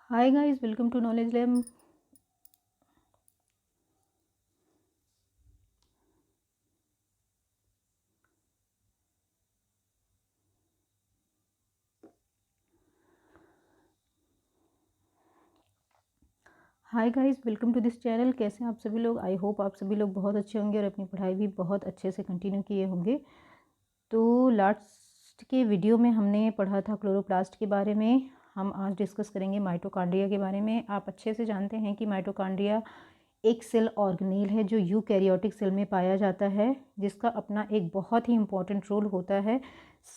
Hi guys, welcome to Knowledge Lab. Hi guys, welcome to this channel. कैसे हैं आप सभी लोग? आई होप आप सभी लोग बहुत अच्छे होंगे और अपनी पढ़ाई भी बहुत अच्छे से कंटिन्यू किए होंगे। तो लास्ट के वीडियो में हमने पढ़ा था क्लोरोप्लास्ट के बारे में। हम आज डिस्कस करेंगे माइटोकॉन्ड्रिया के बारे में। आप अच्छे से जानते हैं कि माइटोकॉन्ड्रिया एक सेल ऑर्गेनेल है जो यूकैरियोटिक सेल में पाया जाता है, जिसका अपना एक बहुत ही इम्पॉर्टेंट रोल होता है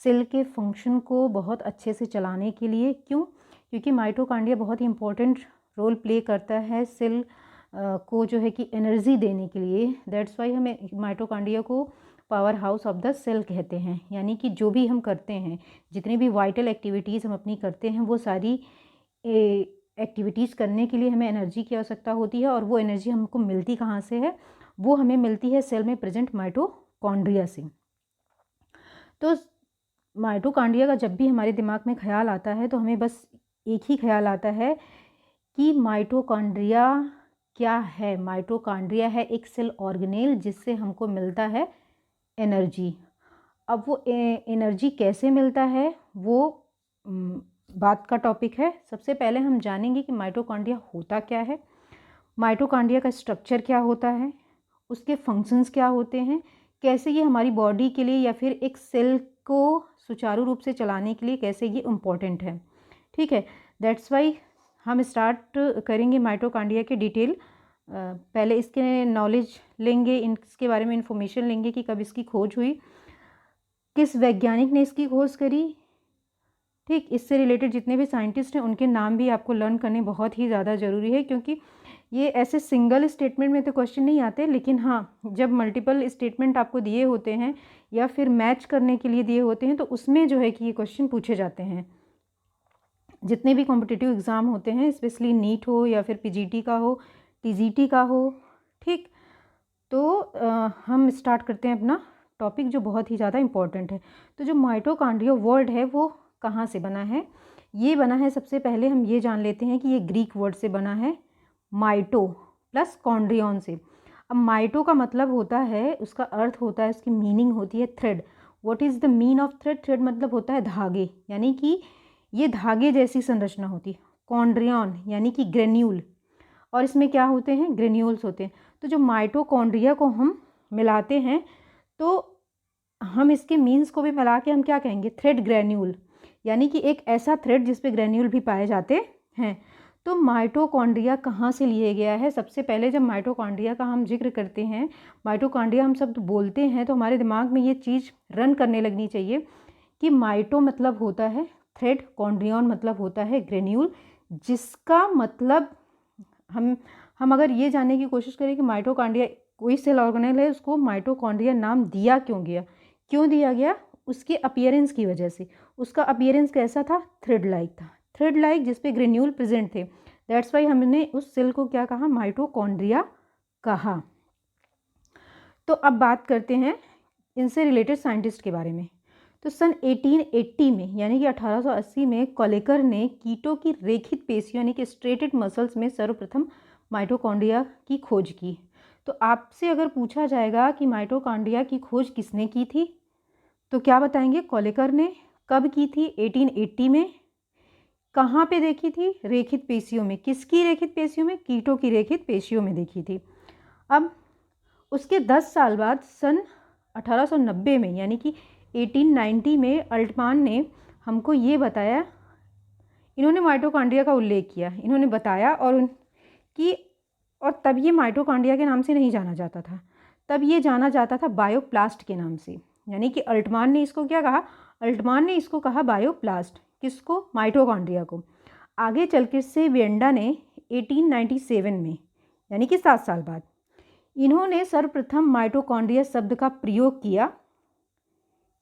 सेल के फंक्शन को बहुत अच्छे से चलाने के लिए। क्यों? क्योंकि माइटोकॉन्ड्रिया बहुत ही इम्पॉर्टेंट रोल प्ले करता है सेल को जो है कि एनर्जी देने के लिए। दैट्स वाई हमें माइटोकॉन्ड्रिया को power house of the cell कहते हैं। यानी कि जो भी हम करते हैं, जितनी भी वाइटल एक्टिविटीज़ हम अपनी करते हैं, वो सारी एक्टिविटीज़ करने के लिए हमें एनर्जी की आवश्यकता होती है। और वो एनर्जी हमको मिलती कहाँ से है? वो हमें मिलती है सेल में प्रेजेंट माइटोकॉन्ड्रिया से। तो माइटोकॉन्ड्रिया का जब भी हमारे दिमाग में ख्याल आता है तो हमें बस एक ही ख्याल आता है कि माइटोकॉन्ड्रिया क्या है। माइटोकॉन्ड्रिया है एक सेल ऑर्गेनेल जिससे हमको मिलता है एनर्जी। अब वो एनर्जी कैसे मिलता है वो बात का टॉपिक है। सबसे पहले हम जानेंगे कि माइटोकॉन्ड्रिया होता क्या है, माइटोकॉन्ड्रिया का स्ट्रक्चर क्या होता है, उसके फंक्शंस क्या होते हैं, कैसे ये हमारी बॉडी के लिए या फिर एक सेल को सुचारू रूप से चलाने के लिए कैसे ये इम्पॉर्टेंट है। ठीक है, दैट्स वाई हम स्टार्ट करेंगे माइटोकॉन्ड्रिया के डिटेल। पहले इसके नॉलेज लेंगे, इसके बारे में इंफॉर्मेशन लेंगे कि कब इसकी खोज हुई, किस वैज्ञानिक ने इसकी खोज करी। ठीक, इससे रिलेटेड जितने भी साइंटिस्ट हैं उनके नाम भी आपको लर्न करने बहुत ही ज़्यादा ज़रूरी है, क्योंकि ये ऐसे सिंगल स्टेटमेंट में तो क्वेश्चन नहीं आते, लेकिन हाँ जब मल्टीपल स्टेटमेंट आपको दिए होते हैं या फिर मैच करने के लिए दिए होते हैं तो उसमें जो है कि ये क्वेश्चन पूछे जाते हैं। जितने भी कॉम्पिटिटिव एग्ज़ाम होते हैं, स्पेशली नीट हो या फिर पीजीटी का हो, टीजीटी का हो। ठीक, तो हम स्टार्ट करते हैं अपना टॉपिक जो बहुत ही ज़्यादा इम्पॉर्टेंट है। तो जो माइटोकॉन्ड्रिया वर्ड है वो कहाँ से बना है? ये बना है, सबसे पहले हम ये जान लेते हैं कि ये ग्रीक वर्ड से बना है, माइटो प्लस कॉन्ड्रियन से। अब माइटो का मतलब होता है, उसका अर्थ होता है, उसकी मीनिंग होती है thread. What is the mean of thread? Thread मतलब होता है धागे, यानी कि ये धागे जैसी संरचना होती है। कॉन्ड्रियन यानी कि ग्रेन्यूल, और इसमें क्या होते हैं? ग्रेन्यूल्स होते हैं। तो जो माइटोकॉन्ड्रिया को हम मिलाते हैं तो हम इसके मीन्स को भी मिला के हम क्या कहेंगे? थ्रेड ग्रेन्यूल, यानी कि एक ऐसा थ्रेड जिस पे ग्रेन्यूल भी पाए जाते हैं। तो माइटोकॉन्ड्रिया कहाँ से लिए गया है? सबसे पहले जब माइटोकॉन्ड्रिया का हम जिक्र करते हैं, माइटोकॉन्ड्रिया हम शब्द बोलते हैं, तो हमारे दिमाग में ये चीज़ रन करने लगनी चाहिए कि माइटो मतलब होता है थ्रेड, कॉन्ड्रियन मतलब होता है ग्रेन्यूल, जिसका मतलब हम अगर ये जानने की कोशिश करें कि माइटोकॉन्ड्रिया कोई सेल ऑर्गेनेल है, उसको माइटोकॉन्ड्रिया नाम दिया क्यों गया? क्यों दिया गया? उसके अपीयरेंस की वजह से। उसका अपीयरेंस कैसा था? थ्रेड लाइक था, थ्रेड लाइक जिसपे ग्रेन्यूल प्रेजेंट थे। दैट्स वाई हमने उस सेल को क्या कहा? माइटोकॉन्ड्रिया कहा। तो अब बात करते हैं इनसे रिलेटेड साइंटिस्ट के बारे में। तो सन 1880 में, यानी कि 1880 में, कोलेकर ने कीटों की रेखित पेशियों यानी कि स्ट्रेटेड मसल्स में सर्वप्रथम माइटोकॉन्ड्रिया की खोज की। तो आपसे अगर पूछा जाएगा कि माइटोकॉन्ड्रिया की खोज किसने की थी, तो क्या बताएंगे? कोलेकर ने। कब की थी? 1880 में। कहाँ पे देखी थी? रेखित पेशियों में। किसकी रेखित पेशियों में? कीटों की रेखित पेशियों में देखी थी। अब उसके 10 साल बाद सन 1890 में, यानी कि 1890 में, अल्टमान ने हमको ये बताया, इन्होंने माइटोकॉन्ड्रिया का उल्लेख किया, इन्होंने बताया और तब ये माइटोकॉन्ड्रिया के नाम से नहीं जाना जाता था, तब ये जाना जाता था बायोप्लास्ट के नाम से। यानी कि अल्टमान ने इसको क्या कहा? अल्टमान ने इसको कहा बायोप्लास्ट। किसको? माइटोकॉन्ड्रिया को। आगे चल के से वेंडा ने 1897 में, यानी कि 7 साल बाद, इन्होंने सर्वप्रथम माइटोकॉन्ड्रिया शब्द का प्रयोग किया।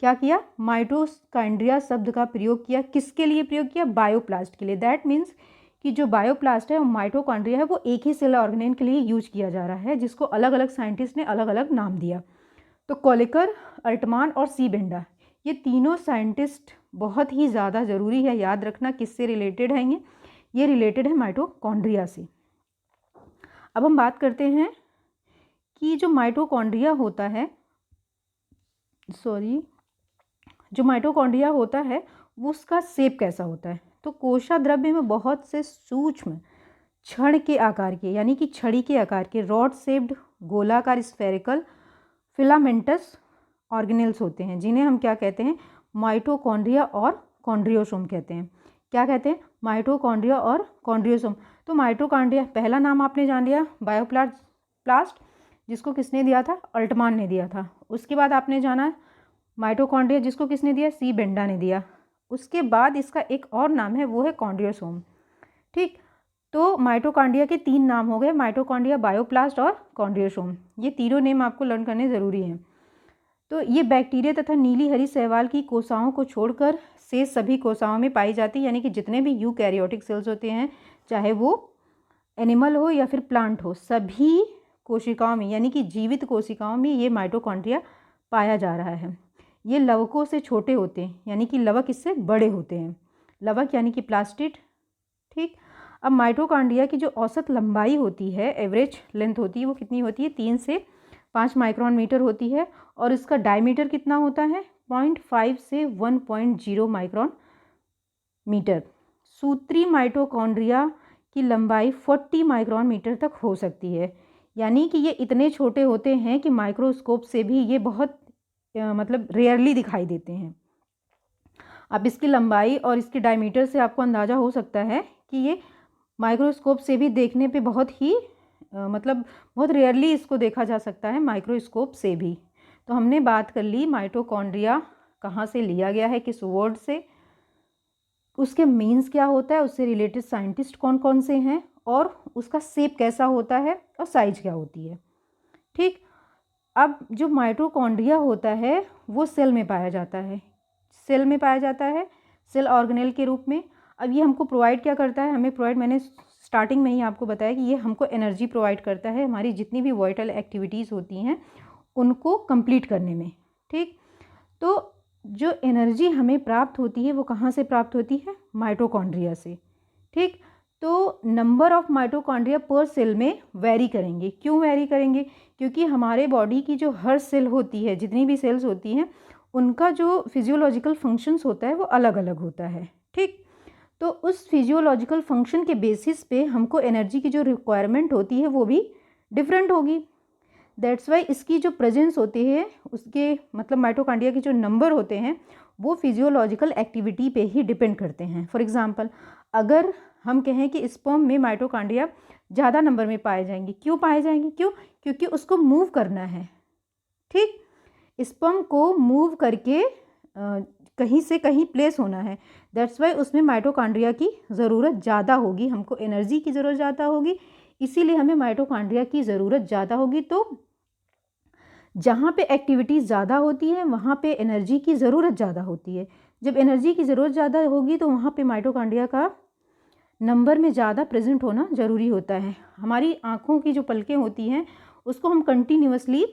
क्या किया? माइटोकॉन्ड्रिया शब्द का प्रयोग किया। किसके लिए प्रयोग किया? बायोप्लास्ट के लिए। दैट मीन्स कि जो बायोप्लास्ट है, माइटोकॉन्ड्रिया है, वो एक ही सेल ऑर्गेनेल के लिए यूज किया जा रहा है, जिसको अलग अलग साइंटिस्ट ने अलग अलग नाम दिया। तो कोलेकर, अल्टमान और सी बेंडा, ये तीनों साइंटिस्ट बहुत ही ज़्यादा ज़रूरी है याद रखना। किससे रिलेटेड हैं ये? ये रिलेटेड है माइटोकॉन्ड्रिया से। अब हम बात करते हैं कि जो माइटोकॉन्ड्रिया होता है, जो माइटोकॉन्ड्रिया होता है वो उसका शेप कैसा होता है। तो कोशा द्रव्य में बहुत से सूक्ष्म छड़ के आकार के, यानी कि छड़ी के आकार के रॉड शेप्ड गोलाकार स्फेरिकल फिलामेंटस ऑर्गेनेल्स होते हैं, जिन्हें हम क्या कहते हैं, माइटोकॉन्ड्रिया और कॉन्ड्रियोसोम कहते हैं। क्या कहते हैं, माइटोकॉन्ड्रिया और कॉन्ड्रियोसोम। तो माइटोकॉन्ड्रिया पहला नाम आपने जान लिया, बायोप्लास्ट, जिसको किसने दिया था, अल्टमान ने दिया था। उसके बाद आपने जाना माइटोकॉन्ड्रिया, जिसको किसने दिया, सी बेंडा ने दिया। उसके बाद इसका एक और नाम है, वो है कॉन्ड्रियोसोम। ठीक, तो माइटोकॉन्ड्रिया के 3 नाम हो गए, माइटोकॉन्ड्रिया, बायोप्लास्ट और कॉन्ड्रियोसोम। ये तीनों नेम आपको लर्न करने ज़रूरी हैं। तो ये बैक्टीरिया तथा नीली हरी शैवाल की कोशिकाओं को छोड़कर शेष सभी कोशिकाओं में पाई जाती है, यानी कि जितने भी यूकैरियोटिक सेल्स होते हैं, चाहे वो एनिमल हो या फिर प्लांट हो, सभी कोशिकाओं में, यानी कि जीवित कोशिकाओं में ये माइटोकॉन्ड्रिया पाया जा रहा है। ये लवकों से छोटे होते हैं, यानी कि लवक इससे बड़े होते हैं, लवक यानी कि प्लास्टिड। ठीक, अब माइटोकॉन्ड्रिया की जो औसत लंबाई होती है, एवरेज लेंथ होती है, वो कितनी होती है, 3 से 5 माइक्रोन मीटर होती है। और इसका डायमीटर कितना होता है, 0.5 से 1.0 माइक्रोन मीटर। सूत्री माइटोकॉन्ड्रिया की लंबाई 40 माइक्रोन मीटर तक हो सकती है, यानी कि ये इतने छोटे होते हैं कि माइक्रोस्कोप से भी ये बहुत मतलब रेयरली दिखाई देते हैं। अब इसकी लंबाई और इसके डायमीटर से आपको अंदाज़ा हो सकता है कि ये माइक्रोस्कोप से भी देखने पे बहुत ही मतलब बहुत रेयरली इसको देखा जा सकता है माइक्रोस्कोप से भी। तो हमने बात कर ली माइटोकॉन्ड्रिया कहाँ से लिया गया है, किस वर्ड से, उसके मीन्स क्या होता है, उससे रिलेटेड साइंटिस्ट कौन कौन से हैं, और उसका शेप कैसा होता है और साइज क्या होती है। ठीक, अब जो माइटोकॉन्ड्रिया होता है वो सेल में पाया जाता है, सेल में पाया जाता है, सेल ऑर्गेनेल के रूप में। अब ये हमको प्रोवाइड क्या करता है, हमें प्रोवाइड, मैंने स्टार्टिंग में ही आपको बताया कि ये हमको एनर्जी प्रोवाइड करता है, हमारी जितनी भी वाइटल एक्टिविटीज़ होती हैं उनको कंप्लीट करने में। ठीक, तो जो एनर्जी हमें प्राप्त होती है वो कहाँ से प्राप्त होती है, माइटोकॉन्ड्रिया से। ठीक, तो नंबर ऑफ माइटोकॉन्ड्रिया पर सेल में वेरी करेंगे। क्यों वेरी करेंगे, क्योंकि हमारे बॉडी की जो हर सेल होती है, जितनी भी सेल्स होती हैं, उनका जो फिजियोलॉजिकल फंक्शंस होता है वो अलग अलग होता है। ठीक, तो उस फिजियोलॉजिकल फंक्शन के बेसिस पे हमको एनर्जी की जो रिक्वायरमेंट होती है वो भी डिफरेंट होगी। दैट्स वाई इसकी जो प्रेजेंस होती है, उसके मतलब माइटोकॉन्ड्रिया के जो नंबर होते हैं वो फिजियोलॉजिकल एक्टिविटी पे ही डिपेंड करते हैं। फॉर एग्जांपल, अगर हम कहें कि स्पर्म में माइटोकॉन्ड्रिया ज़्यादा नंबर में पाए जाएंगे, क्यों पाए जाएंगे, क्यों, क्योंकि उसको मूव करना है। ठीक, स्पर्म को मूव करके कहीं से कहीं प्लेस होना है, दैट्स वाई उसमें माइटोकॉन्ड्रिया की ज़रूरत ज़्यादा होगी, हमको एनर्जी की ज़रूरत ज़्यादा होगी, इसीलिए हमें माइटोकॉन्ड्रिया की ज़रूरत ज़्यादा होगी। तो जहाँ पे एक्टिविटीज़ ज़्यादा होती है वहाँ पे एनर्जी की ज़रूरत ज़्यादा होती है। जब एनर्जी की ज़रूरत ज़्यादा होगी तो वहाँ पे माइटोकॉन्ड्रिया का नंबर में ज़्यादा प्रेजेंट होना ज़रूरी होता है। हमारी आँखों की जो पलकें होती हैं उसको हम कंटिन्यूअसली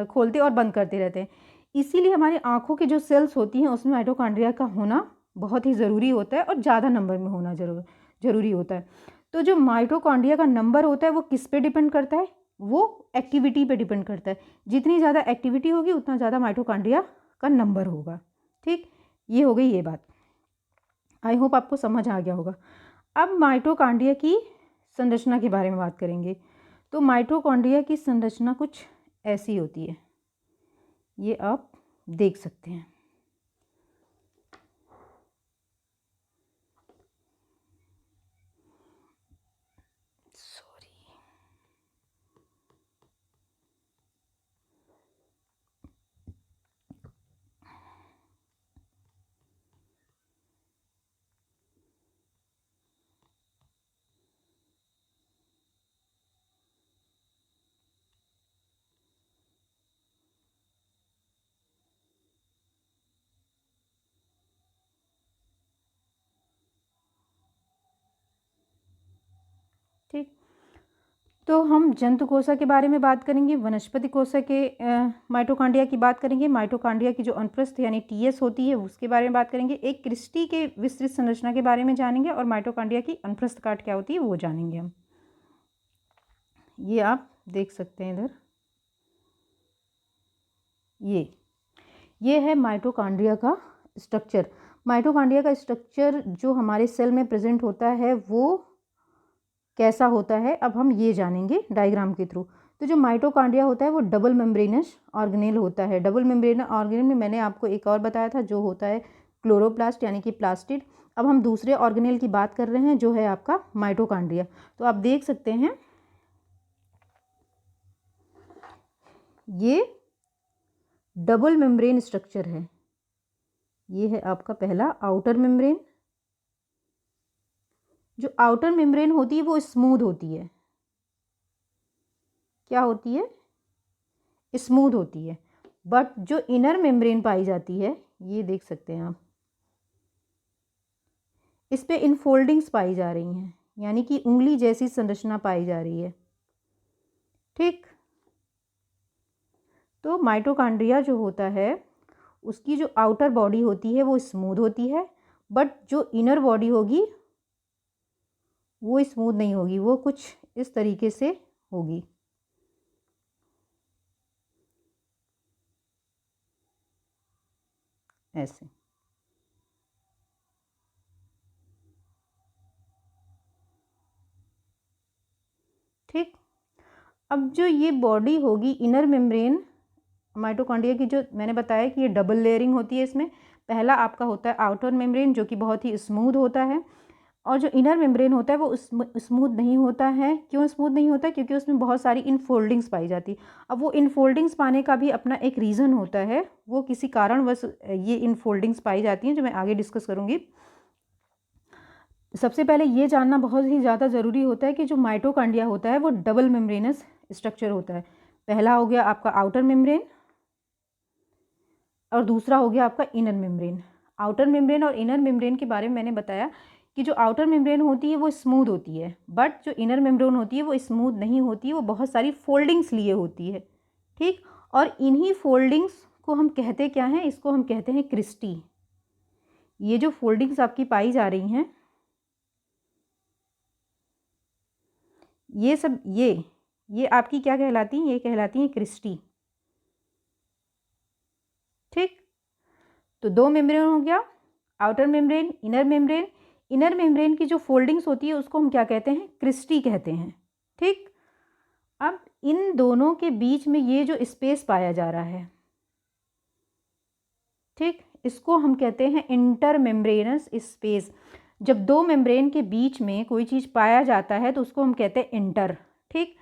खोलते और बंद करते रहते हैं, इसीलिए हमारी आँखों की जो सेल्स होती हैं उसमें माइटोकॉन्ड्रिया का होना बहुत ही ज़रूरी होता है और ज़्यादा नंबर में होना ज़रूरी होता है। तो जो माइटोकॉन्ड्रिया का नंबर होता है वो किस पे डिपेंड करता है, वो एक्टिविटी पे डिपेंड करता है। जितनी ज़्यादा एक्टिविटी होगी उतना ज़्यादा माइटोकॉन्ड्रिया का नंबर होगा। ठीक, ये हो गई ये बात, आई होप आपको समझ आ गया होगा। अब माइटोकॉन्ड्रिया की संरचना के बारे में बात करेंगे। तो माइटोकॉन्ड्रिया की संरचना कुछ ऐसी होती है, ये आप देख सकते हैं। तो हम जंतु कोशिका के बारे में बात करेंगे, वनस्पति कोशिका के माइटोकॉन्ड्रिया की बात करेंगे, माइटोकॉन्ड्रिया की जो अनुप्रस्थ यानी टीएस होती है उसके बारे में बात करेंगे, एक क्रिस्टी के विस्तृत संरचना के बारे में जानेंगे और माइटोकॉन्ड्रिया की अनुप्रस्थ काट क्या होती है वो जानेंगे हम। ये आप देख सकते हैं इधर, ये है माइटोकॉन्ड्रिया का स्ट्रक्चर। माइटोकॉन्ड्रिया का स्ट्रक्चर जो हमारे सेल में प्रेजेंट होता है वो कैसा होता है अब हम ये जानेंगे डायग्राम के थ्रू। तो जो माइटोकॉन्ड्रिया होता है वो डबल मेम्ब्रेनस ऑर्गेनेल होता है। डबल मेम्ब्रेनस ऑर्गेनेल में मैंने आपको एक और बताया था जो होता है क्लोरोप्लास्ट यानी कि प्लास्टिड। अब हम दूसरे ऑर्गेनेल की बात कर रहे हैं जो है आपका माइटोकॉन्ड्रिया। तो आप देख सकते हैं ये डबल मेम्ब्रेन स्ट्रक्चर है। ये है आपका पहला आउटर मेम्ब्रेन। जो आउटर मेम्ब्रेन होती है वो स्मूथ होती है। क्या होती है? स्मूथ होती है। बट जो इनर मेम्ब्रेन पाई जाती है, ये देख सकते हैं आप, इस पे इनफोल्डिंग्स पाई जा रही हैं, यानी कि उंगली जैसी संरचना पाई जा रही है। ठीक, तो माइटोकॉन्ड्रिया जो होता है उसकी जो आउटर बॉडी होती है वो स्मूथ होती है, बट जो इनर बॉडी होगी वो स्मूथ नहीं होगी, वो कुछ इस तरीके से होगी। ऐसे। ठीक, अब जो ये बॉडी होगी इनर मेम्ब्रेन माइटोकॉन्ड्रिया की, जो मैंने बताया कि ये डबल लेयरिंग होती है। इसमें पहला आपका होता है आउटर मेम्ब्रेन जो कि बहुत ही स्मूथ होता है, और जो इनर मेम्ब्रेन होता है वो स्मूथ नहीं होता है। क्यों स्मूथ नहीं होता? क्योंकि उसमें बहुत सारी इनफोल्डिंग्स पाई जाती। अब वो इनफोल्डिंग्स पाने का भी अपना एक रीज़न होता है, वो किसी कारणवश ये इनफोल्डिंग्स पाई जाती हैं जो मैं आगे डिस्कस करूँगी। सबसे पहले ये जानना बहुत ही ज़्यादा ज़रूरी होता है कि जो माइटोकॉन्ड्रिया होता है वो डबल मेम्ब्रेनस स्ट्रक्चर होता है। पहला हो गया आपका आउटर मेम्ब्रेन और दूसरा हो गया आपका इनर मेम्ब्रेन। आउटर मेम्ब्रेन और इनर मेम्ब्रेन के बारे में मैंने बताया कि जो आउटर मेम्ब्रेन होती है वो स्मूथ होती है, बट जो इनर मेम्ब्रेन होती है वो स्मूथ नहीं होती है, वो बहुत सारी फोल्डिंग्स लिए होती है। ठीक, और इन्हीं फोल्डिंग्स को हम कहते क्या हैं? इसको हम कहते हैं क्रिस्टी। ये जो फोल्डिंग्स आपकी पाई जा रही हैं, ये सब ये आपकी क्या कहलाती हैं? ये कहलाती हैं क्रिस्टी। ठीक, तो दो मेम्ब्रेन हो गया, outer membrane, inner membrane. Inner membrane की जो फोल्डिंग्स होती है उसको हम क्या कहते हैं? क्रिस्टी कहते हैं। ठीक, अब इन दोनों के बीच में ये जो स्पेस पाया जा रहा है, ठीक, इसको हम कहते हैं इंटर मेम्ब्रेनस स्पेस। जब दो मेम्ब्रेन के बीच में कोई चीज़ पाया जाता है तो उसको हम कहते हैं इंटर। ठीक,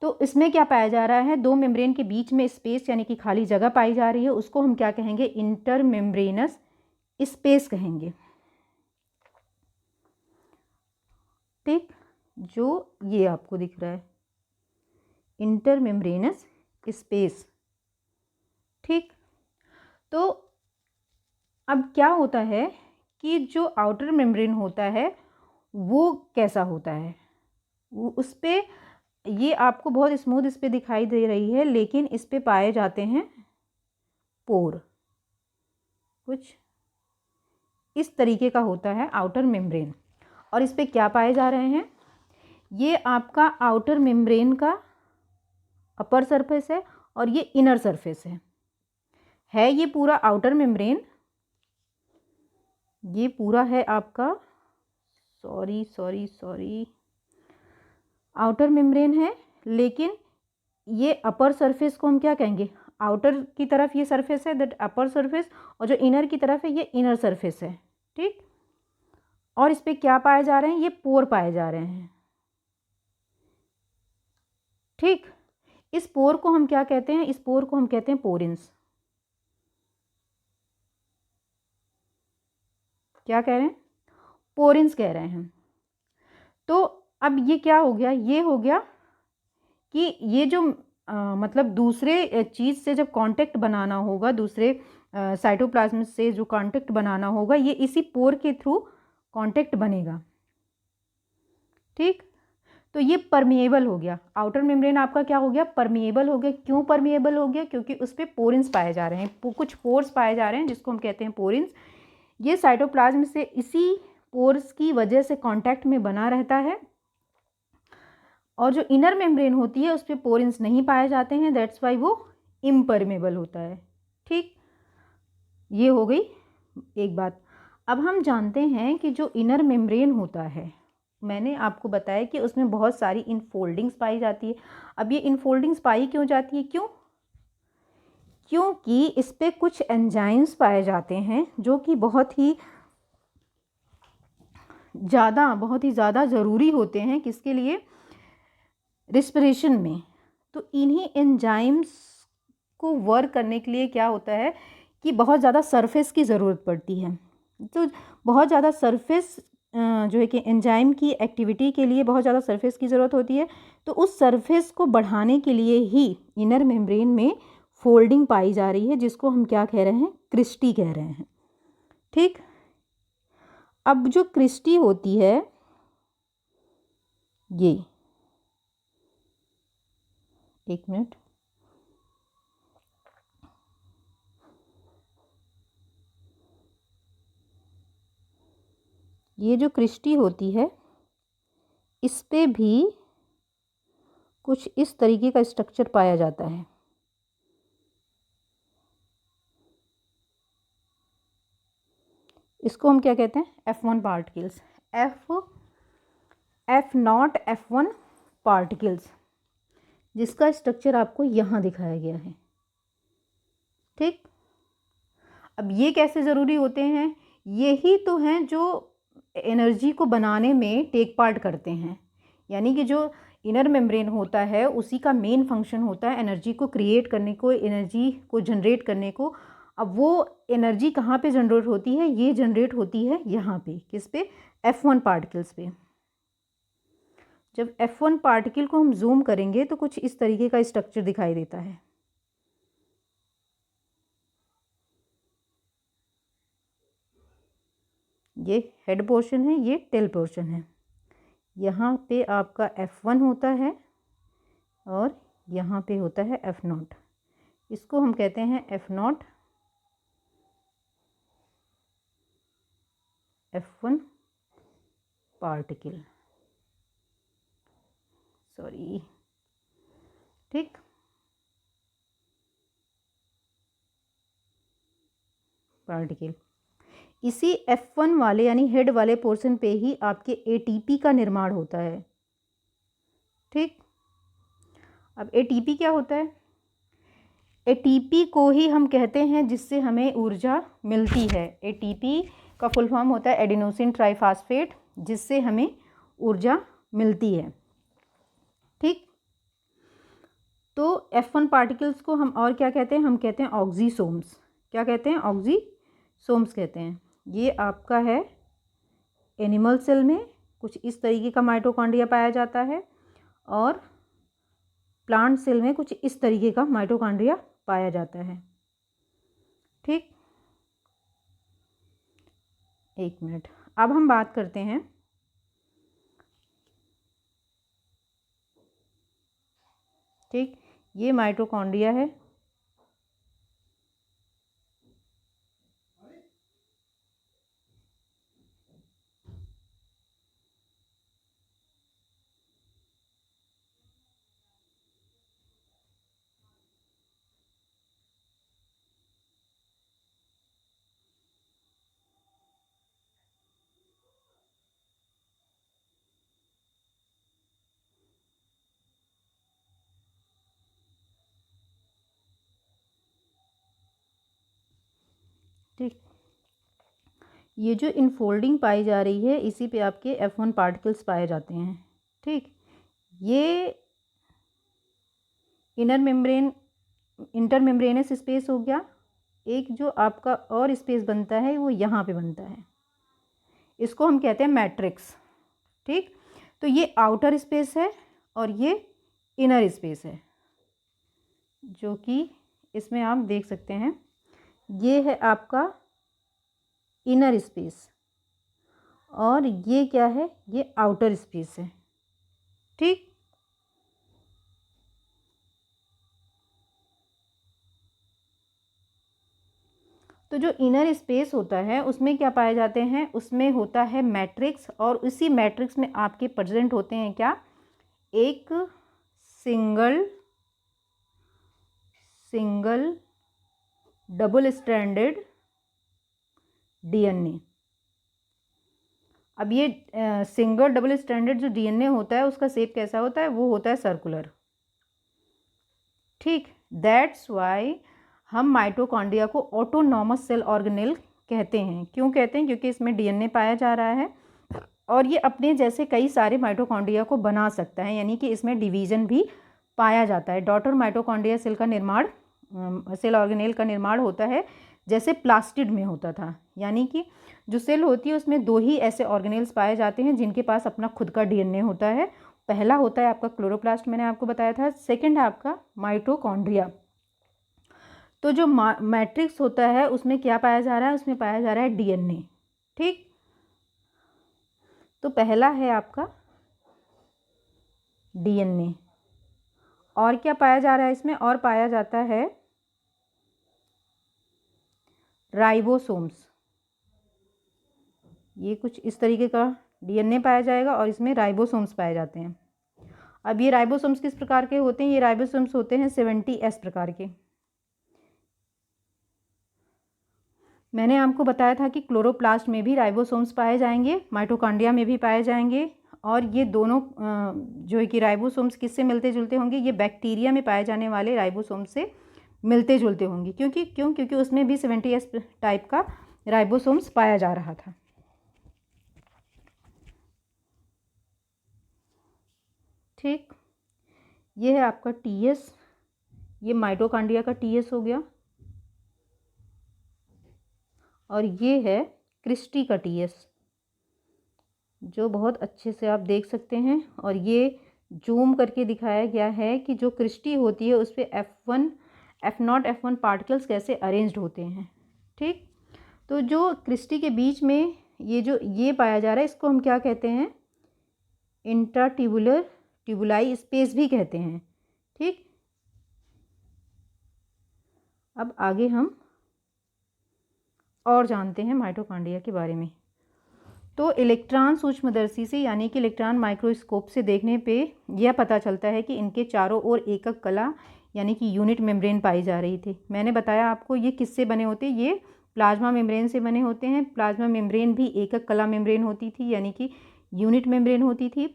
तो इसमें क्या पाया जा रहा है? दो मेम्ब्रेन के बीच में स्पेस यानी कि खाली जगह पाई जा रही है, उसको हम क्या कहेंगे? इंटर मेम्ब्रेनस स्पेस कहेंगे। ठीक, जो ये आपको दिख रहा है इंटर मेम्ब्रेनस स्पेस। ठीक, तो अब क्या होता है कि जो आउटर मेम्ब्रेन होता है वो कैसा होता है? वो उस पे ये आपको बहुत स्मूथ इस पे दिखाई दे रही है, लेकिन इस पे पाए जाते हैं पोर। कुछ इस तरीके का होता है आउटर मेम्ब्रेन। और इस पे क्या पाए जा रहे हैं? ये आपका आउटर मेम्ब्रेन का अपर सरफेस है और ये इनर सरफेस है ये पूरा आउटर मेम्ब्रेन। ये पूरा है आपका सॉरी आउटर मेम्ब्रेन है, लेकिन ये अपर सरफेस को हम क्या कहेंगे? आउटर की तरफ ये सरफेस है, दैट अपर सरफेस, और जो इनर की तरफ है ये इनर सरफेस है। ठीक, और इस पे क्या पाए जा रहे हैं? ये पोर पाए जा रहे हैं। ठीक, इस पोर को हम क्या कहते हैं? इस पोर को हम कहते हैं पोरिन्स। क्या कह रहे हैं? पोरिन्स कह रहे हैं। तो अब ये क्या हो गया? ये हो गया कि ये जो मतलब दूसरे चीज़ से जब कांटेक्ट बनाना होगा, दूसरे साइटोप्लाज्म से जो कांटेक्ट बनाना होगा, ये इसी पोर के थ्रू कांटेक्ट बनेगा। ठीक, तो ये परमिएबल हो गया, आउटर मेम्ब्रेन आपका क्या हो गया, परमिएबल हो गया। क्यों परमिएबल हो गया, क्योंकि उस पर पोरिन्स पाए जा रहे हैं, कुछ पोर्स पाए जा रहे हैं जिसको हम कहते हैं पोरिन्स। ये साइटोप्लाज्म से इसी पोर्स की वजह से कांटेक्ट में बना रहता है, और जो इनर मेम्ब्रेन होती है उस पर पोरिन्स नहीं पाए जाते हैं, दैट्स वाई वो इम्परमेबल होता है। ठीक, ये हो गई एक बात। अब हम जानते हैं कि जो इनर मेम्ब्रेन होता है, मैंने आपको बताया कि उसमें बहुत सारी इनफोल्डिंग्स पाई जाती है। अब ये इनफोल्डिंग्स पाई क्यों जाती है, क्यों, क्योंकि इस पे कुछ एंजाइम्स पाए जाते हैं जो कि बहुत ही ज़्यादा ज़रूरी होते हैं, किसके लिए, रिस्पिरेशन में। तो इन्हीं एंजाइम्स को वर्क करने के लिए क्या होता है कि बहुत ज़्यादा सरफेस की ज़रूरत पड़ती है। तो बहुत ज़्यादा सरफेस जो है कि एंजाइम की एक्टिविटी के लिए बहुत ज़्यादा सरफेस की ज़रूरत होती है। तो उस सरफेस को बढ़ाने के लिए ही इनर मेम्ब्रेन में फोल्डिंग पाई जा रही है, जिसको हम क्या कह रहे हैं, क्रिस्टी कह रहे हैं। ठीक, अब जो क्रिस्टी होती है, ये एक मिनट, ये जो क्रिस्टी होती है इस पे भी कुछ इस तरीके का स्ट्रक्चर पाया जाता है। इसको हम क्या कहते हैं, F1 particles, F0 F1 particles, जिसका स्ट्रक्चर आपको यहाँ दिखाया गया है। ठीक, अब ये कैसे ज़रूरी होते हैं, यही तो हैं जो एनर्जी को बनाने में टेक पार्ट करते हैं। यानी कि जो इनर मेम्ब्रेन होता है उसी का मेन फंक्शन होता है एनर्जी को क्रिएट करने को, एनर्जी को जनरेट करने को। अब वो एनर्जी कहाँ पे जनरेट होती है, ये जनरेट होती है यहाँ पे, किस पे, F1 पार्टिकल्स पे। जब F1 पार्टिकल को हम जूम करेंगे तो कुछ इस तरीके का स्ट्रक्चर दिखाई देता है। ये हेड पोर्शन है, ये टेल पोर्शन है। यहाँ पे आपका F1 होता है और यहाँ पे होता है F0। इसको हम कहते हैं F0 F1 पार्टिकल, सॉरी। ठीक, पार्टिकल, इसी F1 वाले यानी हेड वाले पोर्शन पे ही आपके ATP का निर्माण होता है। ठीक, अब ATP क्या होता है, ATP को ही हम कहते हैं जिससे हमें ऊर्जा मिलती है। ATP का फुल फॉर्म होता है एडिनोसिन ट्राइफॉस्फेट, जिससे हमें ऊर्जा मिलती है। ठीक, तो F1 पार्टिकल्स को हम और क्या कहते हैं, हम कहते हैं ऑक्सीसोम्स। क्या कहते हैं, ऑक्सीसोम्स कहते हैं। ये आपका है एनिमल सेल में कुछ इस तरीके का माइटोकॉन्ड्रिया पाया जाता है, और प्लांट सेल में कुछ इस तरीके का माइटोकॉन्ड्रिया पाया जाता है। ठीक, एक मिनट, अब हम बात करते हैं ठीक, ये माइटोकॉन्ड्रिया है, ठीक। ये जो इनफोल्डिंग पाई जा रही है इसी पे आपके F1 पार्टिकल्स पाए जाते हैं। ठीक, ये inner membrane, inter membranes space हो गया। एक जो आपका और स्पेस बनता है वो यहाँ पे बनता है, इसको हम कहते हैं मैट्रिक्स। ठीक, तो ये आउटर स्पेस है और ये इनर स्पेस है, जो कि इसमें आप देख सकते हैं। ये है आपका इनर स्पेस और ये क्या है, ये आउटर स्पेस है। ठीक। तो जो इनर स्पेस होता है उसमें क्या पाए जाते हैं, उसमें होता है मैट्रिक्स, और उसी मैट्रिक्स में आपके प्रेजेंट होते हैं क्या, एक सिंगल डबल स्ट्रैंडेड डीएनए। अब ये सिंगल डबल स्ट्रैंडेड जो डीएनए होता है उसका शेप कैसा होता है, वो होता है सर्कुलर। ठीक, दैट्स वाई हम माइटोकॉन्ड्रिया को ऑटोनॉमस सेल ऑर्गेनेल कहते हैं। क्यों कहते हैं, क्योंकि इसमें डीएनए पाया जा रहा है और ये अपने जैसे कई सारे माइटोकॉन्ड्रिया को बना सकता है, यानी कि इसमें डिवीजन भी पाया जाता है। डॉटर माइटोकॉन्ड्रिया सेल का निर्माण, सेल ऑर्गेनेल का निर्माण होता है जैसे प्लास्टिड में होता था, यानी कि जो सेल होती है उसमें दो ही ऐसे ऑर्गेनेल्स पाए जाते हैं जिनके पास अपना खुद का डीएनए होता है। पहला होता है आपका क्लोरोप्लास्ट, मैंने आपको बताया था। सेकंड है आपका माइटोकॉन्ड्रिया। तो जो मैट्रिक्स होता है उसमें क्या पाया जा रहा है, उसमें पाया जा रहा है डीएनए। ठीक, तो पहला है आपका डीएनए। और क्या पाया जा रहा है इसमें, और पाया जाता है राइबोसोम्स। ये कुछ इस तरीके का डीएनए पाया जाएगा और इसमें राइबोसोम्स पाए जाते हैं। अब ये राइबोसोम्स किस प्रकार के होते हैं, ये राइबोसोम्स होते हैं 70S प्रकार के। मैंने आपको बताया था कि क्लोरोप्लास्ट में भी राइबोसोम्स पाए जाएंगे, माइटोकॉन्ड्रिया में भी पाए जाएंगे, और ये दोनों जो है कि राइबोसोम्स किससे मिलते जुलते होंगे, ये बैक्टीरिया में पाए जाने वाले राइबोसोम्स से मिलते जुलते होंगे। क्योंकि उसमें भी 70S टाइप का राइबोसोम्स पाया जा रहा था। ठीक, ये है आपका टीएस, ये माइटोकॉन्ड्रिया का टीएस हो गया, और ये है क्रिस्टी का टीएस, जो बहुत अच्छे से आप देख सकते हैं। और ये जूम करके दिखाया गया है कि जो क्रिस्टी होती है उस पर F1 F0 F1 पार्टिकल्स कैसे अरेंज्ड होते हैं। ठीक, तो जो क्रिस्टी के बीच में ये पाया जा रहा है, इसको हम क्या कहते हैं, इंट्राट्यूबुलर ट्यूबुलाई स्पेस भी कहते हैं। ठीक, अब आगे हम और जानते हैं माइटोकॉन्ड्रिया के बारे में। तो इलेक्ट्रॉन सूक्ष्मदर्शी से, यानी कि इलेक्ट्रॉन माइक्रोस्कोप से देखने पे यह पता चलता है कि इनके चारों ओर एकक कला यानी कि यूनिट मेम्ब्रेन पाई जा रही थी। मैंने बताया आपको ये किससे बने होते हैं, ये प्लाज्मा मेम्ब्रेन से बने होते हैं। प्लाज्मा मेम्ब्रेन भी एकक कला मेम्ब्रेन होती थी, यानी कि यूनिट मेम्ब्रेन होती थी।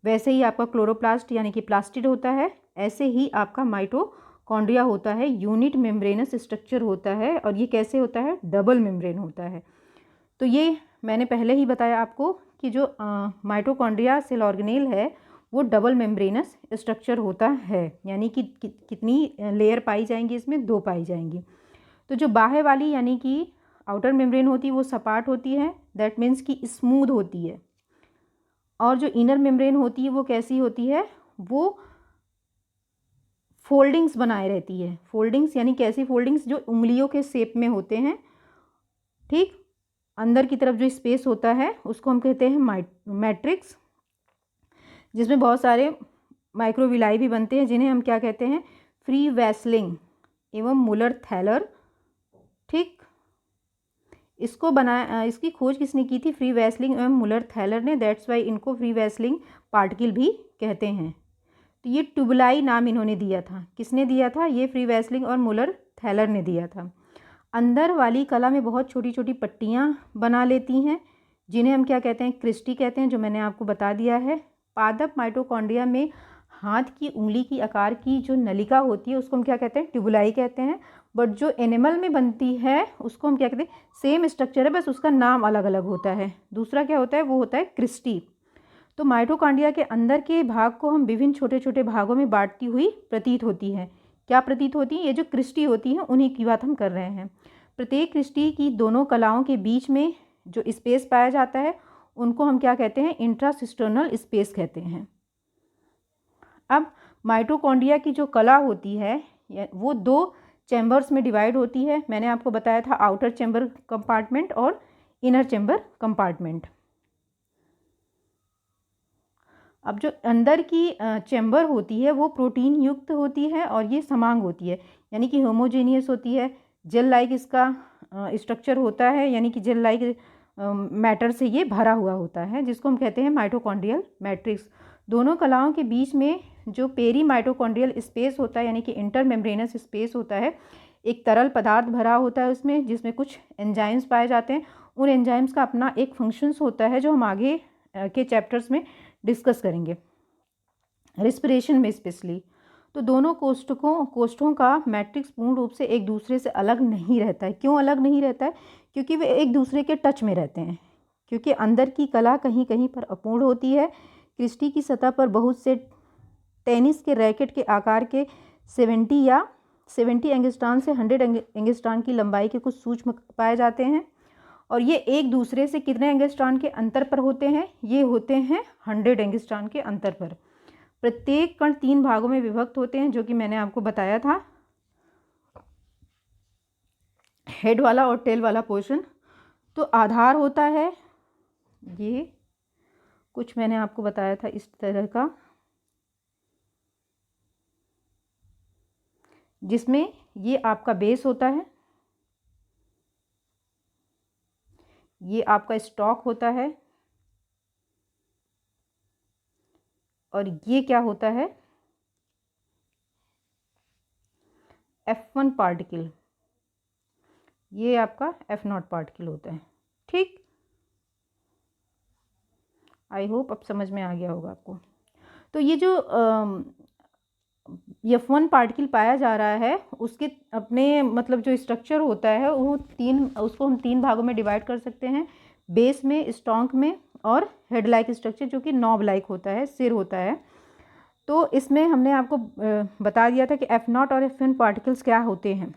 वैसे ही आपका क्लोरोप्लास्ट यानी कि प्लास्टिड होता है, ऐसे ही आपका माइटोकॉन्ड्रिया होता है, यूनिट मेम्ब्रेनस स्ट्रक्चर होता है, और ये कैसे होता है, डबल मेम्ब्रेन होता है। तो ये मैंने पहले ही बताया आपको कि जो माइटोकॉन्ड्रिया सेल ऑर्गेनेल है वो डबल मेम्ब्रेनस स्ट्रक्चर होता है, यानी कि कितनी लेयर पाई जाएंगी इसमें, दो पाई जाएंगी। तो जो बाह्य वाली यानी कि आउटर मेम्ब्रेन होती है वो सपाट होती है, दैट मीन्स कि स्मूथ होती है। और जो इनर मेम्ब्रेन होती है वो कैसी होती है, वो फोल्डिंग्स बनाए रहती है। फोल्डिंग्स यानी कैसी फोल्डिंग्स, जो उंगलियों के शेप में होते हैं। ठीक, अंदर की तरफ जो स्पेस होता है उसको हम कहते हैं मैट्रिक्स, जिसमें बहुत सारे माइक्रोविलाई भी बनते हैं, जिन्हें हम क्या कहते हैं, फ्री वेसलिंग एवं मुलर थैलर। ठीक, इसको बनाया, इसकी खोज किसने की थी, फ्री वेसलिंग एवं मुलर थैलर ने, दैट्स वाई इनको फ्री वेसलिंग पार्टिकल भी कहते हैं। तो ये ट्यूबुलाई नाम इन्होंने दिया था, किसने दिया था, ये फ्री वेसलिंग और मुलर थैलर ने दिया था। अंदर वाली कला में बहुत छोटी छोटी पट्टियाँ बना लेती हैं, जिन्हें हम क्या कहते हैं, क्रिस्टी कहते हैं, जो मैंने आपको बता दिया है। पादप माइटोकॉन्ड्रिया में हाथ की उंगली की आकार की जो नलिका होती है उसको हम क्या कहते हैं, ट्यूबुलाई कहते हैं। बट जो एनिमल में बनती है उसको हम क्या कहते हैं, सेम स्ट्रक्चर है, बस उसका नाम अलग अलग होता है। दूसरा क्या होता है, वो होता है क्रिस्टी। तो माइटोकॉन्ड्रिया के अंदर के भाग को हम विभिन्न छोटे छोटे भागों में बांटती हुई प्रतीत होती है। क्या प्रतीत होती है, ये जो क्रिस्टी होती है उन्हीं की बात हम कर रहे हैं। प्रत्येक क्रिस्टी की दोनों कलाओं के बीच में जो स्पेस पाया जाता है उनको हम क्या कहते हैं, इंट्रासिस्टर्नल स्पेस कहते हैं। अब माइटोकॉन्ड्रिया की जो कला होती है वो दो चैम्बर्स में डिवाइड होती है। मैंने आपको बताया था आउटर चैम्बर कंपार्टमेंट और इनर चैम्बर कंपार्टमेंट। अब जो अंदर की चैम्बर होती है वो प्रोटीन युक्त होती है और ये समांग होती है, यानी कि होमोजेनियस होती है। जेल लाइक इसका स्ट्रक्चर होता है, यानी कि जेल लाइक मैटर से ये भरा हुआ होता है, जिसको हम कहते हैं माइटोकॉन्ड्रियल मैट्रिक्स। दोनों कलाओं के बीच में जो पेरी माइटोकॉन्ड्रियल स्पेस होता है, यानी कि इंटरमेम्ब्रेनस स्पेस होता है, एक तरल पदार्थ भरा होता है उसमें, जिसमें कुछ एंजाइम्स पाए जाते हैं। उन एंजाइम्स का अपना एक फंक्शंस होता है जो हम आगे के चैप्टर्स में डिस्कस करेंगे, रेस्पिरेशन में स्पेशली। तो दोनों कोष्ठों का मैट्रिक्स पूर्ण रूप से एक दूसरे से अलग नहीं रहता है। क्यों अलग नहीं रहता है? क्योंकि वे एक दूसरे के टच में रहते हैं, क्योंकि अंदर की कला कहीं कहीं पर अपूर्ण होती है। क्रिस्टी की सतह पर बहुत से टेनिस के रैकेट के आकार के 70 एंगस्ट्रॉम से 100 एंगस्ट्रॉम की लंबाई के कुछ सूक्ष्म पाए जाते हैं, और ये एक दूसरे से कितने एंगस्ट्रॉम के अंतर पर होते हैं? ये होते हैं 100 एंगस्ट्रॉम के अंतर पर। प्रत्येक कण 3 भागों में विभक्त होते हैं, जो कि मैंने आपको बताया था, हेड वाला और टेल वाला पोर्शन। तो आधार होता है ये, कुछ मैंने आपको बताया था इस तरह का, जिसमें ये आपका बेस होता है, ये आपका स्टॉक होता है, और ये क्या होता है? F1 पार्टिकल, ये आपका F0 पार्टिकल होता है। ठीक, आई होप अब समझ में आ गया होगा आपको। तो ये जो F1 पार्टिकल पाया जा रहा है, उसके अपने मतलब जो स्ट्रक्चर होता है वो उसको हम 3 भागों में डिवाइड कर सकते हैं, बेस में, स्टॉक में, और हेड लाइक स्ट्रक्चर जो कि नॉब लाइक होता है, सिर होता है। तो इसमें हमने आपको बता दिया था कि F0 और F1 पार्टिकल्स क्या होते हैं।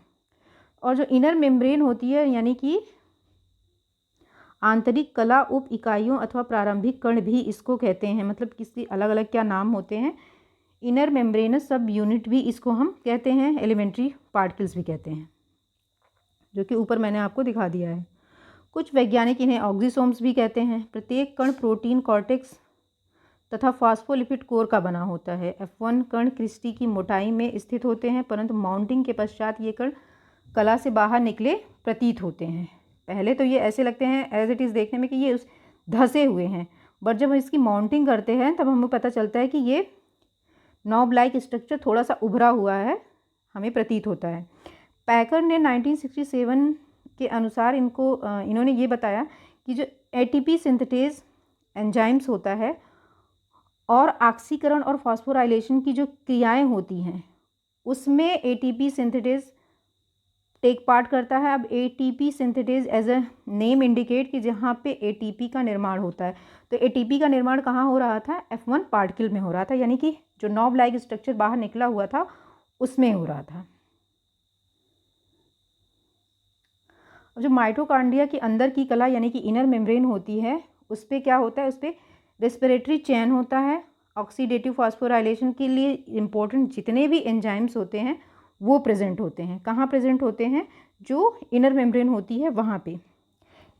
और जो इनर मेम्ब्रेन होती है, यानी कि आंतरिक कला उप इकाइयों अथवा प्रारंभिक कण भी इसको कहते हैं, मतलब किसी अलग अलग क्या नाम होते हैं। इनर मेम्ब्रेनस सब यूनिट भी इसको हम कहते हैं, एलिमेंट्री पार्टिकल्स भी कहते हैं, जो कि ऊपर मैंने आपको दिखा दिया है। कुछ वैज्ञानिक इन्हें ऑक्सीसोम्स भी कहते हैं। प्रत्येक कण प्रोटीन कॉर्टेक्स तथा फॉस्फोलिपिड कोर का बना होता है। F1 कण क्रिस्टी की मोटाई में स्थित होते हैं, परंतु माउंटिंग के पश्चात ये कण कला से बाहर निकले प्रतीत होते हैं। पहले तो ये ऐसे लगते हैं एज इट इज़ देखने में कि ये धंसे हुए हैं, बट जब हम इसकी माउंटिंग करते हैं तब हमें पता चलता है कि ये नॉब लाइक स्ट्रक्चर थोड़ा सा उभरा हुआ है, हमें प्रतीत होता है। पैकर ने 1967 के अनुसार इन्होंने ये बताया कि जो ATP सिंथेटेज एंजाइम्स होता है और ऑक्सीकरण और फॉस्फोराइलेशन की जो क्रियाएं होती हैं, उसमें ATP सिंथेटेज टेक पार्ट करता है। अब ATP synthetase as a name indicate कि जहाँ पे ATP का निर्माण होता है, तो ATP का निर्माण कहाँ हो रहा था? F1 पार्टिकल में हो रहा था, यानी कि जो नॉब लाइक स्ट्रक्चर बाहर निकला हुआ था उसमें हो रहा था। जो माइटोकॉन्ड्रिया के अंदर की कला यानी कि इनर मेम्ब्रेन होती है, उस पर क्या होता है? उस पर रेस्पिरेटरी चेन होता है। ऑक्सीडेटिव फॉस्फोराइलेशन के लिए इम्पोर्टेंट जितने भी एंजाइम्स होते हैं वो प्रेजेंट होते हैं। कहाँ प्रेजेंट होते हैं? जो इनर मेम्ब्रेन होती है वहाँ पे।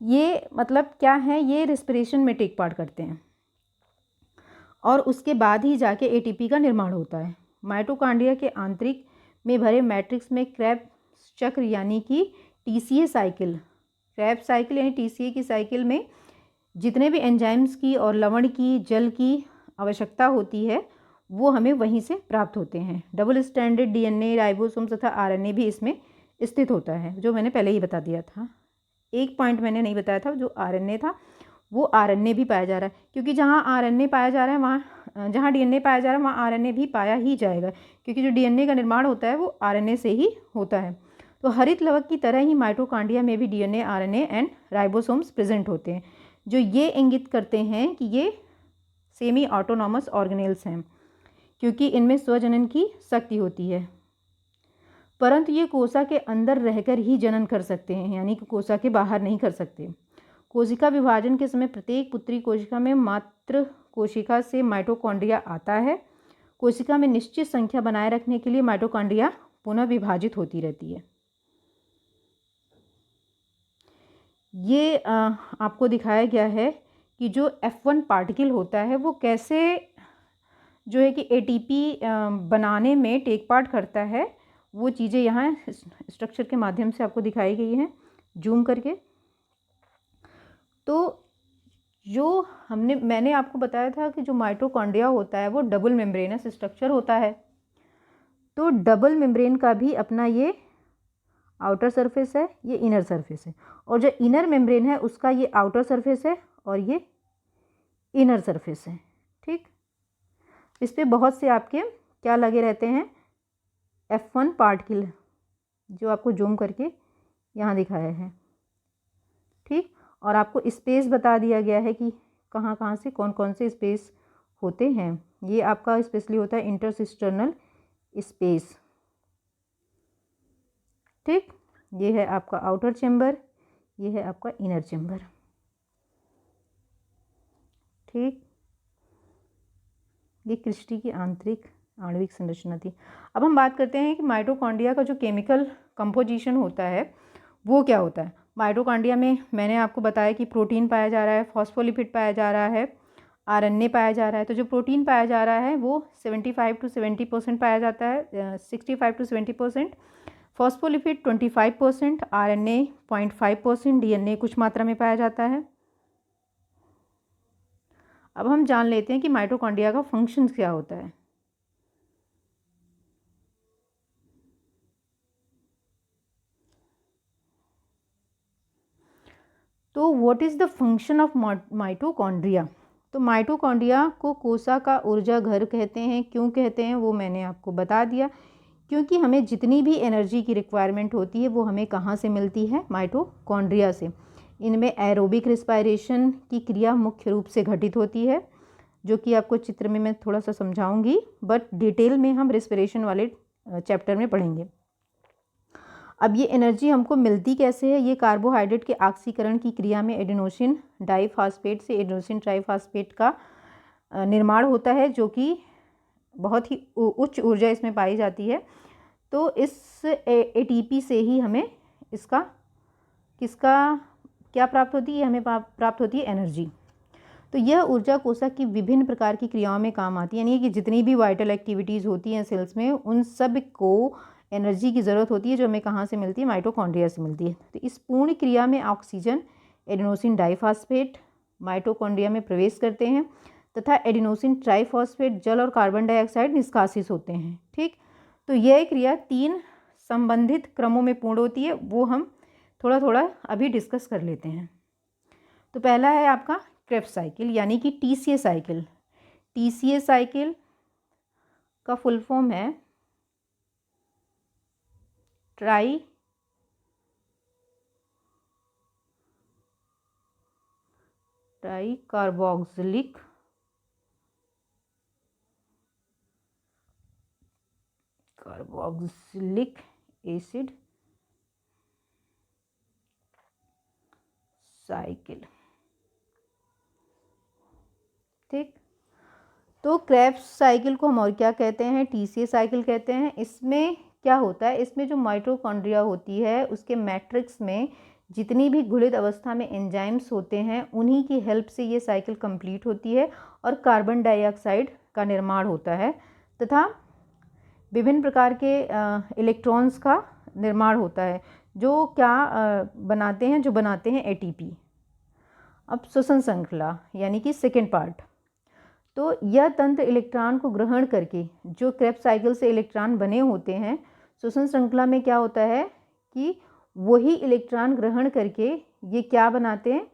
ये मतलब क्या है? ये रेस्पिरेशन में टेक पार्ट करते हैं, और उसके बाद ही जाके ATP का निर्माण होता है। माइटोकॉन्ड्रिया के आंतरिक में भरे मैट्रिक्स में क्रेब्स चक्र यानी कि TCA साइकिल, क्रेब्स साइकिल यानी TCA की साइकिल में जितने भी एंजाइम्स की और लवण की, जल की आवश्यकता होती है वो हमें वहीं से प्राप्त होते हैं। डबल स्ट्रैंडेड DNA, राइबोसोम तथा RNA भी इसमें स्थित होता है, जो मैंने पहले ही बता दिया था। एक पॉइंट मैंने नहीं बताया था, जो RNA था वो RNA भी पाया जा रहा है, क्योंकि जहाँ RNA पाया जा रहा है वहाँ, जहाँ DNA पाया जा रहा है वहाँ RNA भी पाया ही जाएगा, क्योंकि जो DNA का निर्माण होता है वो RNA से ही होता है। तो हरित लवक की तरह ही माइटोकॉन्ड्रिया में भी DNA, RNA and ribosomes present होते हैं, जो ये इंगित करते हैं कि ये सेमी ऑटोनॉमस ऑर्गेनेल्स हैं, क्योंकि इनमें स्वजनन की शक्ति होती है, परंतु ये कोशिका के अंदर रहकर ही जनन कर सकते हैं, यानी कि कोशिका के बाहर नहीं कर सकते। कोशिका विभाजन के समय प्रत्येक पुत्री कोशिका में मात्र कोशिका से माइटोकॉन्ड्रिया आता है। कोशिका में निश्चित संख्या बनाए रखने के लिए माइटोकॉन्ड्रिया पुनः विभाजित होती रहती है। ये आपको दिखाया गया है कि जो F1 पार्टिकल होता है वो कैसे जो है कि एटीपी बनाने में टेक पार्ट करता है, वो चीज़ें यहाँ स्ट्रक्चर के माध्यम से आपको दिखाई गई हैं जूम करके। तो जो मैंने आपको बताया था कि जो माइटोकॉन्ड्रिया होता है वो डबल मेम्ब्रेनस स्ट्रक्चर होता है। तो डबल मेम्ब्रेन का भी अपना ये आउटर सरफेस है, ये इनर सरफेस है, और जो इनर मेम्ब्रेन है उसका ये आउटर सरफेस है और ये इनर सरफेस है। ठीक, इस पे बहुत से आपके क्या लगे रहते हैं, F1 पार्टिकल, जो आपको जूम करके यहाँ दिखाया है। ठीक, और आपको स्पेस बता दिया गया है कि कहाँ कहाँ से कौन कौन से स्पेस होते हैं। ये आपका स्पेशली होता है इंटरसिस्टर्नल स्पेस। ठीक, ये है आपका आउटर चेम्बर, ये है आपका इनर चेम्बर। ठीक, ये क्रिस्टी की आंतरिक आणविक संरचना थी। अब हम बात करते हैं कि माइटोकॉन्ड्रिया का जो केमिकल कंपोजिशन होता है वो क्या होता है। माइटोकॉन्ड्रिया में मैंने आपको बताया कि प्रोटीन पाया जा रहा है, फॉस्फोलिपिड पाया जा रहा है, आरएनए पाया जा रहा है। तो जो प्रोटीन पाया जा रहा है वो 75 to 70% पाया जाता है, 65 to 70%, फॉस्फोलिपिड 25%, आरएनए 0.5%, डीएनए कुछ मात्रा में पाया जाता है। अब हम जान लेते हैं कि माइटोकॉन्ड्रिया का फंक्शन क्या होता है। तो what is the function of mitochondria. तो माइटोकॉन्ड्रिया को कोसा का ऊर्जा घर कहते हैं। क्यों कहते हैं वो मैंने आपको बता दिया, क्योंकि हमें जितनी भी एनर्जी की रिक्वायरमेंट होती है वो हमें कहाँ से मिलती है, माइटोकॉन्ड्रिया से। इनमें एरोबिक रिस्पायरेशन की क्रिया मुख्य रूप से घटित होती है, जो कि आपको चित्र में मैं थोड़ा सा समझाऊंगी, बट डिटेल में हम रेस्पिरेशन वाले चैप्टर में पढ़ेंगे। अब ये एनर्जी हमको मिलती कैसे है, ये कार्बोहाइड्रेट के ऑक्सीकरण की क्रिया में एडेनोसिन डाइफॉस्फेट से एडेनोसिन ट्राइफॉस्फेट का निर्माण होता है, जो कि बहुत ही उच्च ऊर्जा इसमें पाई जाती है। तो इस एटीपी से ही हमें इसका किसका क्या प्राप्त होती है, हमें प्राप्त होती है एनर्जी। तो यह ऊर्जा कोशिका की विभिन्न प्रकार की क्रियाओं में काम आती है, यानी कि जितनी भी वाइटल एक्टिविटीज़ होती हैं सेल्स में, उन सब को एनर्जी की ज़रूरत होती है, जो हमें कहाँ से मिलती है, माइटोकॉन्ड्रिया से मिलती है। तो इस पूर्ण क्रिया में ऑक्सीजन एडेनोसिन डाइफॉस्फेट माइटोकॉन्ड्रिया में प्रवेश करते हैं तथा एडेनोसिन ट्राइफॉस्फेट जल और कार्बन डाइऑक्साइड निष्कासित होते हैं। ठीक, तो यह क्रिया 3 संबंधित क्रमों में पूर्ण होती है, वो हम थोड़ा थोड़ा अभी डिस्कस कर लेते हैं। तो पहला है आपका क्रेब्स साइकिल, यानी कि टीसीए साइकिल। टीसीए साइकिल का फुल फॉर्म है ट्राई कार्बोक्सिलिक एसिड साइकिल। ठीक, तो क्रेब्स साइकिल को हम और क्या कहते हैं, टीसीए साइकिल कहते हैं। इसमें क्या होता है, इसमें जो माइटोकॉन्ड्रिया होती है उसके मैट्रिक्स में जितनी भी घुलित अवस्था में एंजाइम्स होते हैं उन्हीं की हेल्प से ये साइकिल कंप्लीट होती है और कार्बन डाइऑक्साइड का निर्माण होता है तथा विभिन्न प्रकार के इलेक्ट्रॉन्स का निर्माण होता है, जो क्या बनाते हैं, जो बनाते हैं एटीपी। अब श्वसन श्रृंखला यानी कि सेकेंड पार्ट। तो यह तंत्र इलेक्ट्रॉन को ग्रहण करके, जो क्रेब्स साइकिल से इलेक्ट्रॉन बने होते हैं, श्वसन श्रृंखला में क्या होता है कि वही इलेक्ट्रॉन ग्रहण करके ये क्या बनाते हैं,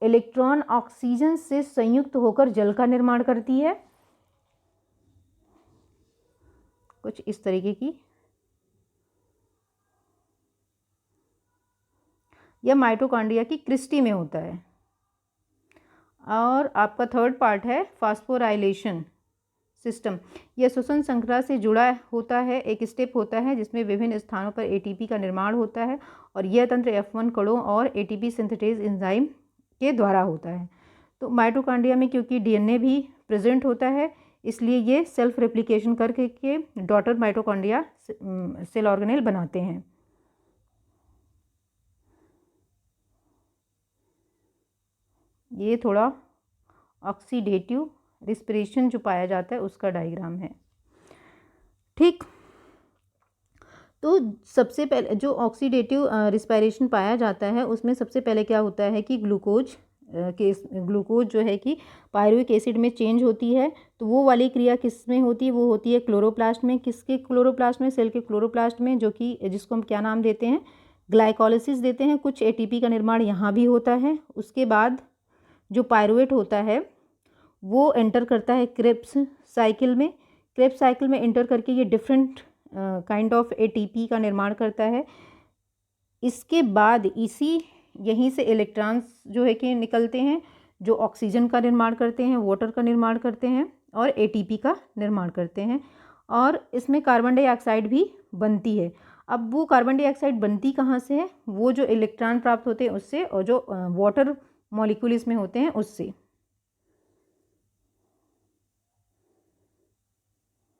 इलेक्ट्रॉन ऑक्सीजन से संयुक्त होकर जल का निर्माण करती है। कुछ इस तरीके की यह माइटोकॉन्ड्रिया की क्रिस्टी में होता है। और आपका थर्ड पार्ट है फास्फोराइलेशन सिस्टम। यह श्वसन श्रृंखला से जुड़ा होता है, एक स्टेप होता है जिसमें विभिन्न स्थानों पर एटीपी का निर्माण होता है और यह तंत्र F1 कणों और एटीपी सिंथेटेज एंजाइम के द्वारा होता है। तो माइटोकॉन्ड्रिया में क्योंकि डीएनए भी प्रेजेंट होता है, इसलिए ये सेल्फ रेप्लिकेशन करके के डॉटर माइटोकॉन्ड्रिया सेल ऑर्गेनेल बनाते हैं। ये थोड़ा ऑक्सीडेटिव रिस्पिरेशन जो पाया जाता है उसका डायग्राम है। ठीक, तो सबसे पहले जो ऑक्सीडेटिव रिस्पायरेशन पाया जाता है उसमें सबसे पहले क्या होता है कि ग्लूकोज जो है कि पायरुविक एसिड में चेंज होती है। तो वो वाली क्रिया किस में होती है? वो होती है क्लोरोप्लास्ट में। किसके क्लोरोप्लास्ट में? सेल के क्लोरोप्लास्ट में, जो कि जिसको हम क्या नाम देते हैं? ग्लाइकोलिसिस देते हैं। कुछ एटीपी का निर्माण यहाँ भी होता है। उसके बाद जो पायरुवेट होता है वो एंटर करता है क्रेब्स साइकिल में। क्रेब्स साइकिल में एंटर करके ये डिफरेंट काइंड ऑफ एटीपी का निर्माण करता है। इसके बाद यहीं से इलेक्ट्रॉन्स जो है कि निकलते हैं, जो ऑक्सीजन का निर्माण करते हैं, वाटर का निर्माण करते हैं और एटीपी का निर्माण करते हैं। और इसमें कार्बन डाइऑक्साइड भी बनती है। अब वो कार्बन डाइऑक्साइड बनती कहाँ से है? वो जो इलेक्ट्रॉन प्राप्त होते हैं उससे, और जो वाटर मॉलिक्यूल इसमें होते हैं उससे।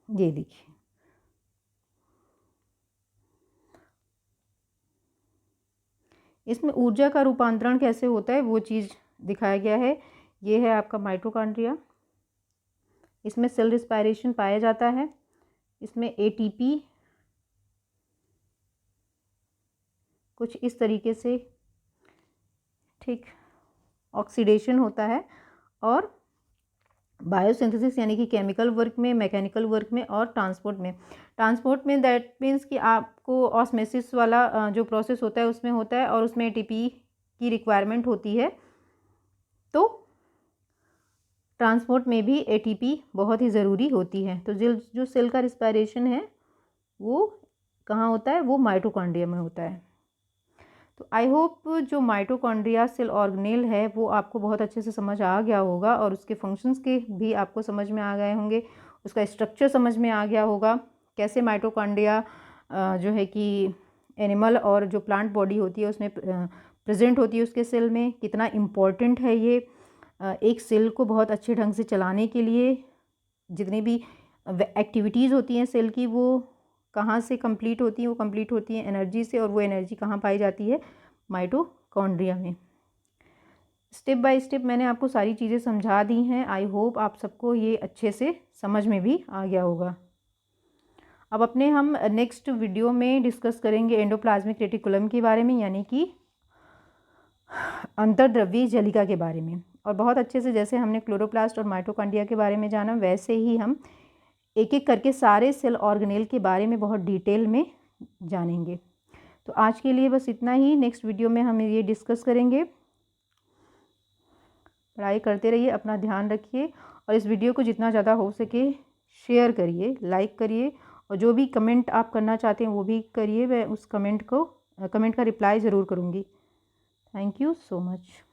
ये देखिए, इसमें ऊर्जा का रूपांतरण कैसे होता है वो चीज़ दिखाया गया है। ये है आपका माइटोकॉन्ड्रिया। इसमें सेल रिस्पायरेशन पाया जाता है। इसमें एटीपी कुछ इस तरीके से, ठीक, ऑक्सीडेशन होता है। और बायोसिंथेसिस यानी कि केमिकल वर्क में, मैकेनिकल वर्क में और ट्रांसपोर्ट में दैट मीन्स कि आपको ऑस्मेसिस वाला जो प्रोसेस होता है उसमें होता है और उसमें एटीपी की रिक्वायरमेंट होती है। तो ट्रांसपोर्ट में भी एटीपी बहुत ही ज़रूरी होती है। तो जो सेल का रिस्पायरेशन है वो कहाँ होता है? वो माइटोकॉन्ड्रिया में होता है। तो आई होप जो माइटोकॉन्ड्रिया सेल ऑर्गेनेल है वो आपको बहुत अच्छे से समझ आ गया होगा और उसके फंक्शंस के भी आपको समझ में आ गए होंगे, उसका स्ट्रक्चर समझ में आ गया होगा, कैसे माइटोकॉन्ड्रिया जो है कि एनिमल और जो प्लांट बॉडी होती है उसमें प्रेजेंट होती है उसके सेल में, कितना इम्पॉर्टेंट है ये एक सेल को बहुत अच्छे ढंग से चलाने के लिए। जितनी भी एक्टिविटीज़ होती हैं सेल की वो कहाँ से कंप्लीट होती हैं? वो कंप्लीट होती हैं एनर्जी से, और वो एनर्जी कहाँ पाई जाती है? माइटोकॉन्ड्रिया में। स्टेप बाय स्टेप मैंने आपको सारी चीज़ें समझा दी हैं। आई होप आप सबको ये अच्छे से समझ में भी आ गया होगा। अब अपने हम नेक्स्ट वीडियो में डिस्कस करेंगे एंडोप्लाज्मिक रेटिकुलम के बारे में, यानी कि अंतर्द्रव्यी जलिका के बारे में। और बहुत अच्छे से जैसे हमने क्लोरोप्लास्ट और माइटोकॉन्ड्रिया के बारे में जाना, वैसे ही हम एक एक करके सारे सेल ऑर्गेनेल के बारे में बहुत डिटेल में जानेंगे। तो आज के लिए बस इतना ही। नेक्स्ट वीडियो में हम ये डिस्कस करेंगे। पढ़ाई करते रहिए, अपना ध्यान रखिए और इस वीडियो को जितना ज़्यादा हो सके शेयर करिए, लाइक करिए, और जो भी कमेंट आप करना चाहते हैं वो भी करिए। मैं उस कमेंट का रिप्लाई ज़रूर करूँगी। Thank you so much.